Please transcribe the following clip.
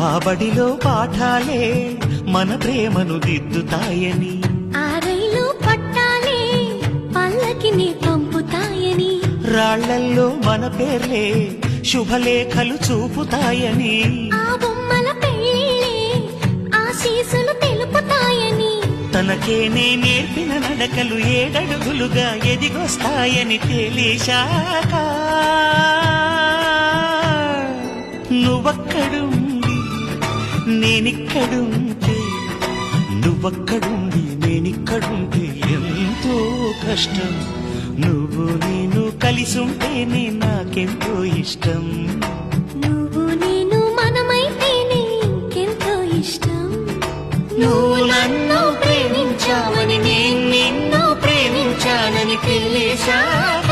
ఆ బడిలో పాఠాలే మన ప్రేమను దిద్దుతాయని, ఆ రైలు పట్టాలే పల్లకిని పంపుతాయని, రాళ్లల్లో మన పేర్లే శుభలేఖలు చూపుతాయని, ఆ బొమ్మల పెళ్ళిళ్ళే ఆశీసులు తెలుపుతాయని, తనకేనే నేర్పిన నడకలు ఏడడుగులుగా ఎదిగొస్తాయని తెలిసాక నువ్వక్కడుండి నేనిక్కడుంటే, నువ్వక్కడుండి నేనిక్కడుంటే ఎంతో కష్టం. నువ్వు నేను కలిసుంటేనే నాకెంతో ఇష్టం. నువ్వు నేను మనమైతేనే ఇంకెంతో ఇష్టం. నువ్వు నన్ను ప్రేమించావని నేను నిన్ను ప్రేమించానని తెలిసాక